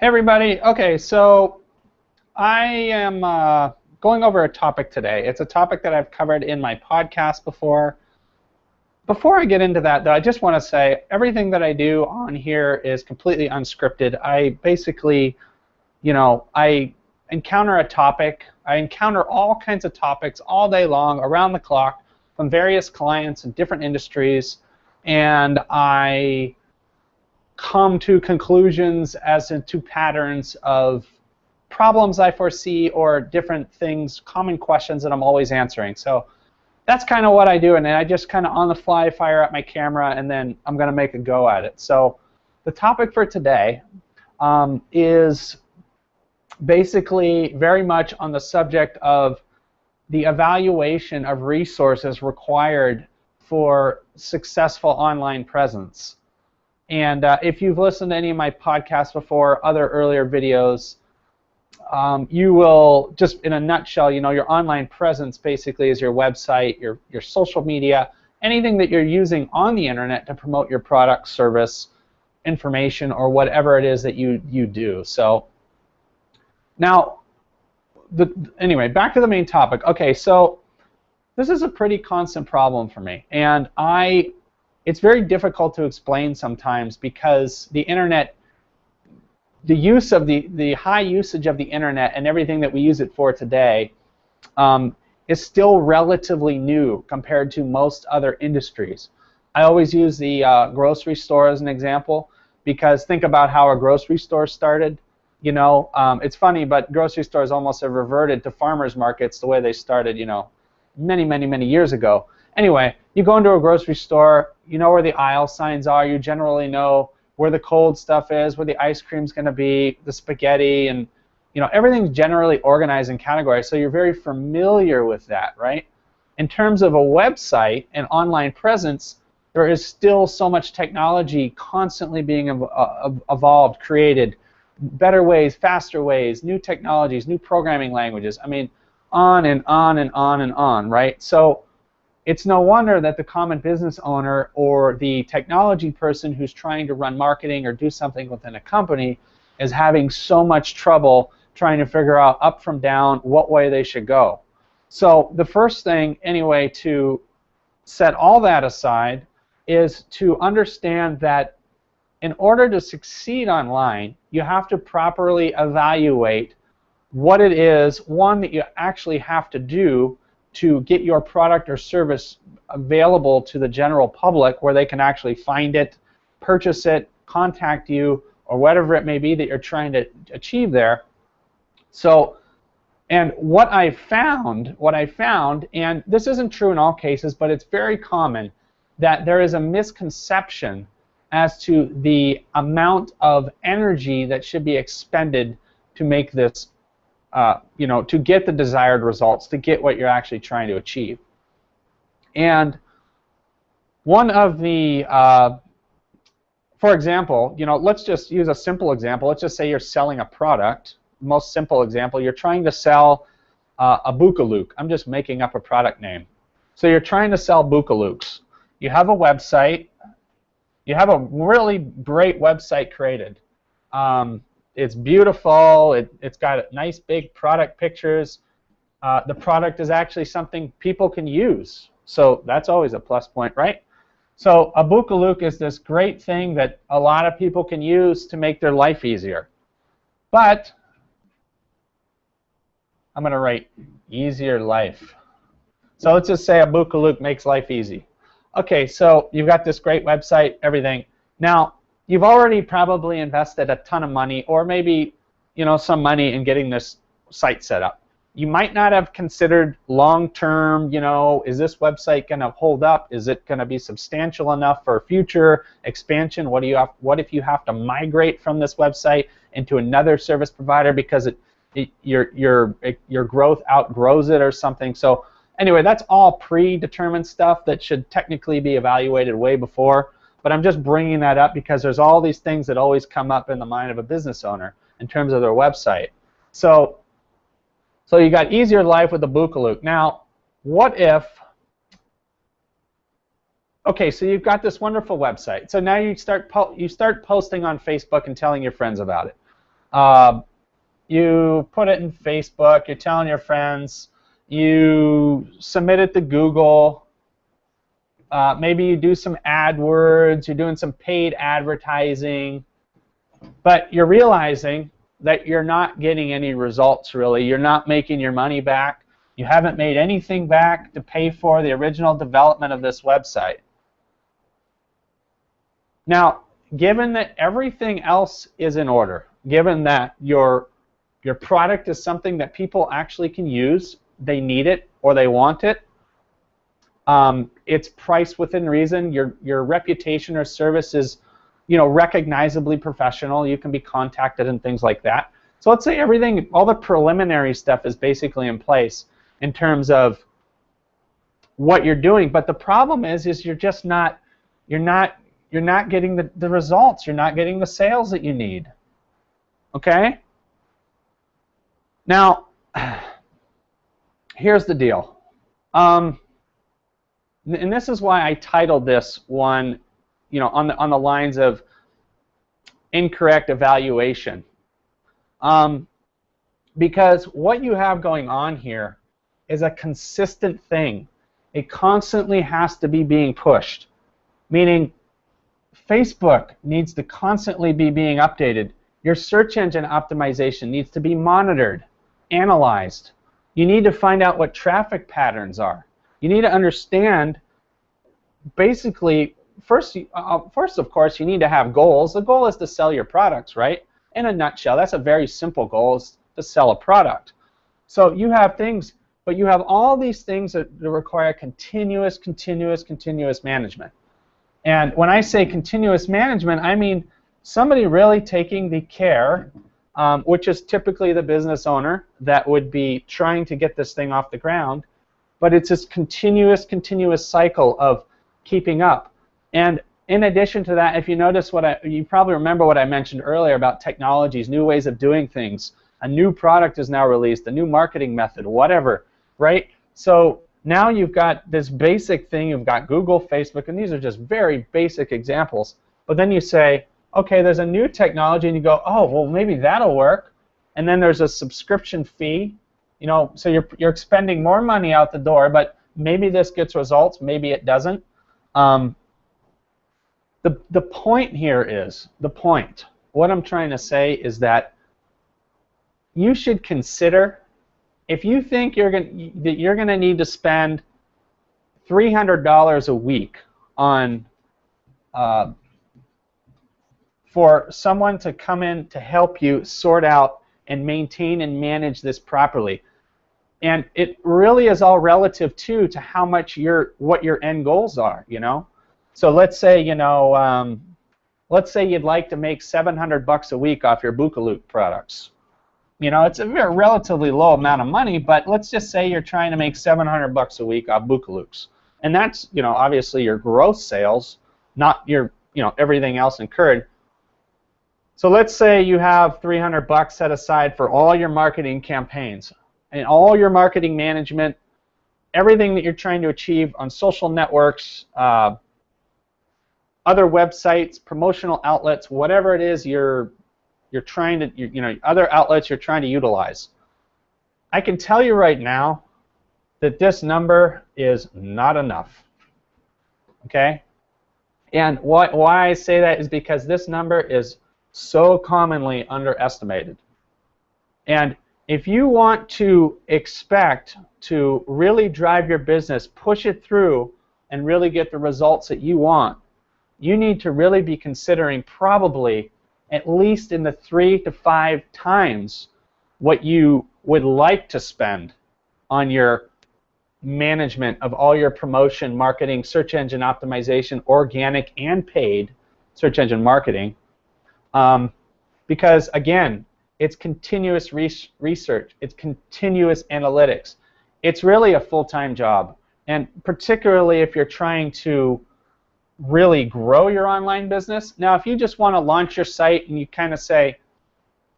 Hey everybody. Okay, so I am going over a topic today. It's a topic that I've covered in my podcast before. Before I get into that, though, I just want to say everything that I do on here is completely unscripted. I basically, I encounter a topic. I encounter all kinds of topics all day long, around the clock, from various clients in different industries, and I come to conclusions as to patterns of problems I foresee or different things, common questions that I'm always answering. So that's kind of what I do, and then I just kind of on the fly fire up my camera, and then I'm going to make a go at it. So the topic for today is basically very much on the subject of the evaluation of resources required for successful online presence. And if you've listened to any of my podcasts before, other earlier videos, you will, just in a nutshell, your online presence basically is your website, your social media, anything that you're using on the internet to promote your product, service, information, or whatever it is that you do. So now, anyway, back to the main topic. Okay, so this is a pretty constant problem for me, and it's very difficult to explain sometimes because the internet, the use of the high usage of the internet and everything that we use it for today is still relatively new compared to most other industries. I always use the grocery store as an example because think about how a grocery store started. It's funny, but grocery stores almost have reverted to farmers markets the way they started, many years ago. Anyway, you go into a grocery store, you know where the aisle signs are, you generally know where the cold stuff is, where the ice cream's going to be, the spaghetti, and everything's generally organized in categories, so you're very familiar with that, right? In terms of a website and online presence, there is still so much technology constantly being evolved, created, better ways, faster ways, new technologies, new programming languages. I mean, on and on and on and on, right? So it's no wonder that the common business owner or the technology person who's trying to run marketing or do something within a company is having so much trouble trying to figure out up from down what way they should go. So the first thing, anyway, to set all that aside is to understand that in order to succeed online, you have to properly evaluate what it is, one, that you actually have to do to get your product or service available to the general public where they can actually find it, purchase it, contact you, or whatever it may be that you're trying to achieve there. So, and what I found, and this isn't true in all cases, but it's very common, that there is a misconception as to the amount of energy that should be expended to make this to get the desired results, to get what you're actually trying to achieve. And one of the, for example, let's just use a simple example. Let's just say you're selling a product. Most simple example, you're trying to sell a Bookaloo. I'm just making up a product name. So you're trying to sell Bookalooks. You have a website. You have a really great website created. It's beautiful. It's got nice big product pictures. The product is actually something people can use. So that's always a plus point, right? So a Bookaloo is this great thing that a lot of people can use to make their life easier. But I'm going to write easier life. So let's just say a Bookaloo makes life easy. Okay, so you've got this great website, everything. Now, you've already probably invested a ton of money, or maybe some money in getting this site set up. You might not have considered long-term, is this website going to hold up? Is it going to be substantial enough for future expansion? What if you have to migrate from this website into another service provider because your growth outgrows it or something? So anyway, that's all predetermined stuff that should technically be evaluated way before. But I'm just bringing that up because there's all these things that always come up in the mind of a business owner in terms of their website. So you got easier life with the Bookaloo. Now, what if, okay, so you've got this wonderful website. So now you start posting on Facebook and telling your friends about it. You put it in Facebook, you're telling your friends, you submit it to Google, maybe you do some AdWords, you're doing some paid advertising, but you're realizing that you're not getting any results really. You're not making your money back. You haven't made anything back to pay for the original development of this website. Now, given that everything else is in order, given that your product is something that people actually can use, they need it or they want it, it's priced within reason, your reputation or service is recognizably professional, you can be contacted and things like that. So let's say everything, all the preliminary stuff is basically in place in terms of what you're doing, but the problem is you're just not, you're not getting the results, you're not getting the sales that you need. Okay? Now, here's the deal. And this is why I titled this one, on the lines of incorrect evaluation. Because what you have going on here is a consistent thing. It constantly has to be being pushed. Meaning, Facebook needs to constantly be being updated. Your search engine optimization needs to be monitored, analyzed. You need to find out what traffic patterns are. You need to understand, basically, first of course, you need to have goals. The goal is to sell your products, right? In a nutshell, that's a very simple goal, is to sell a product. So you have things, but you have all these things that require continuous management. And when I say continuous management, I mean somebody really taking the care, which is typically the business owner that would be trying to get this thing off the ground, but it's this continuous cycle of keeping up. And in addition to that, if you notice you probably remember what I mentioned earlier about technologies, new ways of doing things. A new product is now released, a new marketing method, whatever, right? So now you've got this basic thing, you've got Google, Facebook, and these are just very basic examples. But then you say, okay, there's a new technology, and you go, oh, well, maybe that'll work. And then there's a subscription fee, so you're expending more money out the door, but maybe this gets results, maybe it doesn't. The point here is, what I'm trying to say is that you should consider, if you think that you're going to need to spend $300 a week on for someone to come in to help you sort out and maintain and manage this properly, and it really is all relative to how much what your end goals are, So let's say let's say you'd like to make $700 a week off your Bookaloo products. It's a very relatively low amount of money, but let's just say you're trying to make $700 a week off Bookaloo's, and that's obviously your gross sales, not your everything else incurred. So let's say you have $300 set aside for all your marketing campaigns and all your marketing management, everything that you're trying to achieve on social networks, other websites, promotional outlets, whatever it is you're trying to, other outlets you're trying to utilize. I can tell you right now that this number is not enough. Okay? And why I say that is because this number is so commonly underestimated. And if you want to expect to really drive your business, push it through, and really get the results that you want, you need to really be considering probably at least in the 3 to 5 times what you would like to spend on your management of all your promotion, marketing, search engine optimization, organic and paid search engine marketing. Because again, it's continuous research, it's continuous analytics. It's really a full-time job, and particularly if you're trying to really grow your online business. Now, if you just want to launch your site and you kind of say,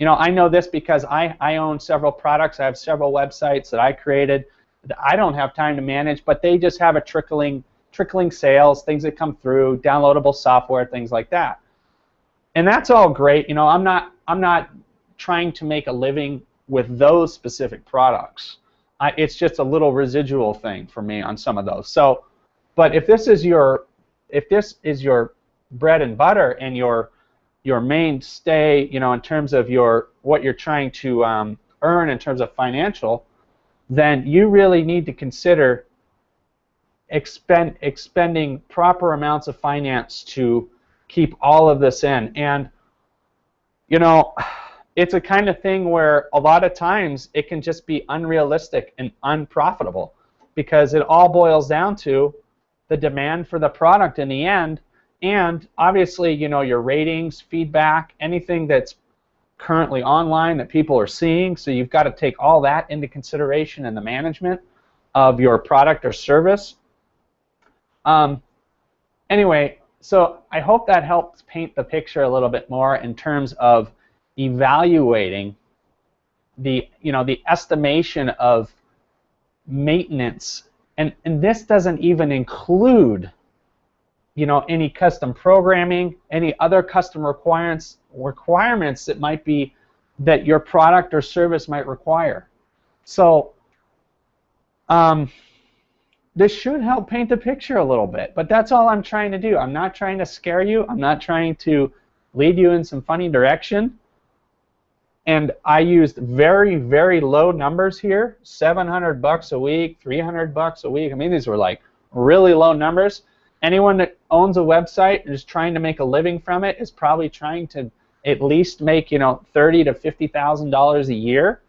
I know this because I own several products, I have several websites that I created that I don't have time to manage, but they just have a trickling sales, things that come through, downloadable software, things like that. And that's all great. I'm not trying to make a living with those specific products. It's just a little residual thing for me on some of those. So, but if this is your bread and butter and your mainstay, you know, in terms of what you're trying to earn in terms of financial, then you really need to consider expending proper amounts of finance to keep all of this in. And you know, it's a kind of thing where a lot of times it can just be unrealistic and unprofitable, because it all boils down to the demand for the product in the end, and obviously, you know, your ratings, feedback, anything that's currently online that people are seeing. So you've got to take all that into consideration in the management of your product or service. Anyway, so I hope that helps paint the picture a little bit more in terms of evaluating the estimation of maintenance, and this doesn't even include, you know, any custom programming, any other custom requirements that might be that your product or service might require. So this should help paint the picture a little bit, but that's all I'm trying to do. I'm not trying to scare you. I'm not trying to lead you in some funny direction. And I used very, very low numbers here, $700 a week, $300 a week. I mean, these were like really low numbers. Anyone that owns a website and is trying to make a living from it is probably trying to at least make, you know, $30,000 to $50,000 a year.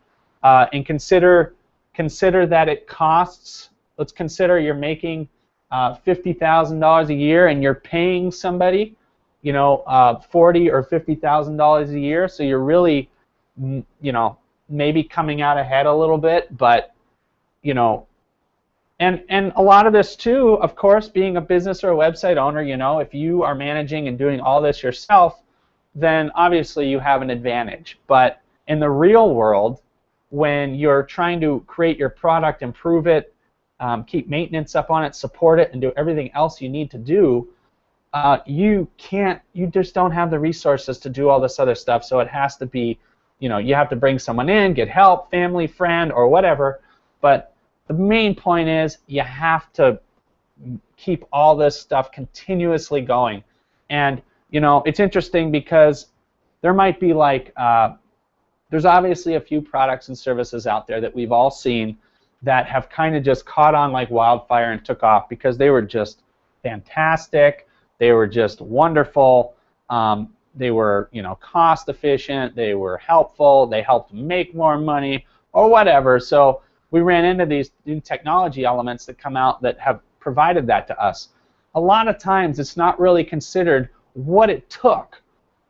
And consider that it costs. Let's consider you're making $50,000 a year and you're paying somebody, you know, $40,000 or $50,000 a year. So you're really, you know, maybe coming out ahead a little bit, but, you know, and a lot of this too, of course, being a business or a website owner, you know, if you are managing and doing all this yourself, then obviously you have an advantage. But in the real world, when you're trying to create your product, improve it, keep maintenance up on it, support it, and do everything else you need to do, you just don't have the resources to do all this other stuff. So it has to be, you know, you have to bring someone in, get help, family, friend, or whatever. But the main point is you have to keep all this stuff continuously going. And, you know, it's interesting because there might be like, there's obviously a few products and services out there that we've all seen that have kind of just caught on like wildfire and took off because they were just fantastic, they were just wonderful, they were, you know, cost efficient, they were helpful, they helped make more money or whatever. So we ran into these new technology elements that come out that have provided that to us. A lot of times it's not really considered what it took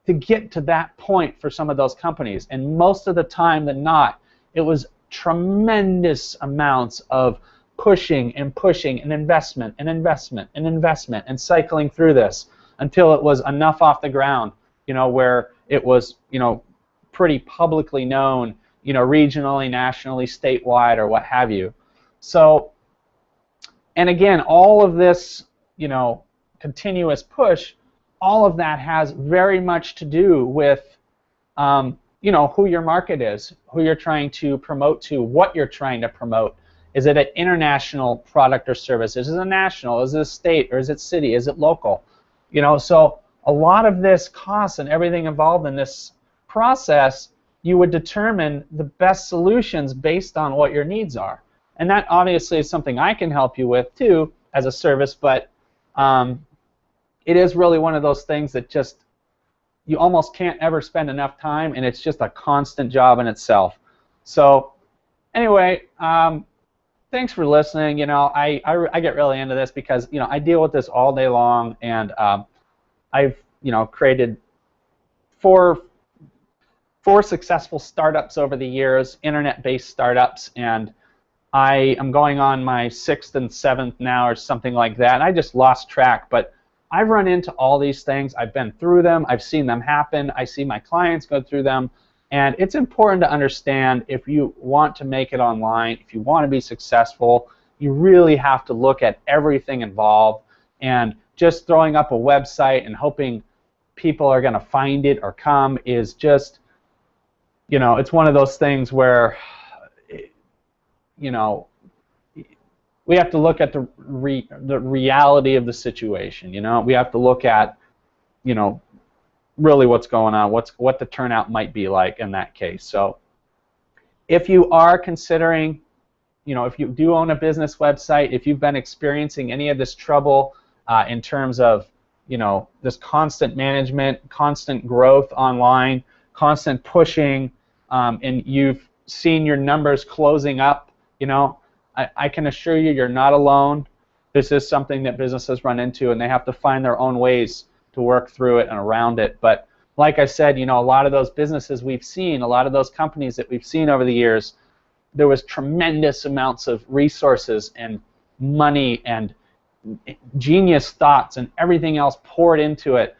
to get to that point for some of those companies, and most of the time than not, it was tremendous amounts of pushing and pushing and investment and investment and investment and cycling through this until it was enough off the ground, you know, where it was, you know, pretty publicly known, you know, regionally, nationally, statewide, or what have you. So, and again, all of this, you know, continuous push, all of that has very much to do with, you know, who your market is, who you're trying to promote to, what you're trying to promote. Is it an international product or service? Is it a national? Is it a state? Or is it city? Is it local? You know, so a lot of this costs and everything involved in this process, you would determine the best solutions based on what your needs are. And that obviously is something I can help you with too as a service, but it is really one of those things that just you almost can't ever spend enough time, and it's just a constant job in itself. So anyway, thanks for listening. You know, I get really into this because, you know, I deal with this all day long, and I've, you know, created four successful startups over the years, internet-based startups, and I am going on my 6th and 7th now or something like that. And I just lost track, but I've run into all these things. I've been through them. I've seen them happen. I see my clients go through them. And it's important to understand, if you want to make it online, if you want to be successful, you really have to look at everything involved. And just throwing up a website and hoping people are going to find it or come is just, you know, it's one of those things where, you know, we have to look at the reality of the situation. You know, we have to look at, you know, really what's going on, what the turnout might be like in that case. So if you are considering, you know, if you do own a business website, if you've been experiencing any of this trouble in terms of, you know, this constant management, constant growth online, constant pushing, and you've seen your numbers closing up, you know, I can assure you you're not alone. This is something that businesses run into, and they have to find their own ways to work through it and around it. But like I said, you know, a lot of those businesses we've seen, a lot of those companies that we've seen over the years, there was tremendous amounts of resources and money and genius thoughts and everything else poured into it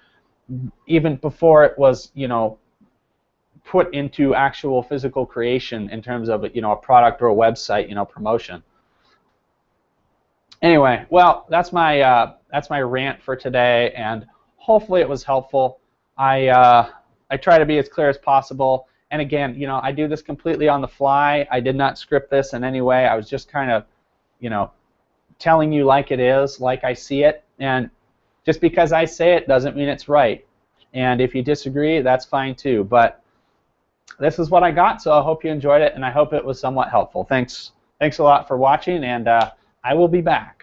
even before it was, you know, put into actual physical creation in terms of, you know, a product or a website, you know, promotion. Anyway, well, that's my rant for today, and hopefully it was helpful. I try to be as clear as possible, and again, you know, I do this completely on the fly. I did not script this in any way. I was just kind of, you know, telling you like it is, like I see it, and just because I say it doesn't mean it's right. And if you disagree, that's fine too. But this is what I got, so I hope you enjoyed it, and I hope it was somewhat helpful. Thanks a lot for watching, and I will be back.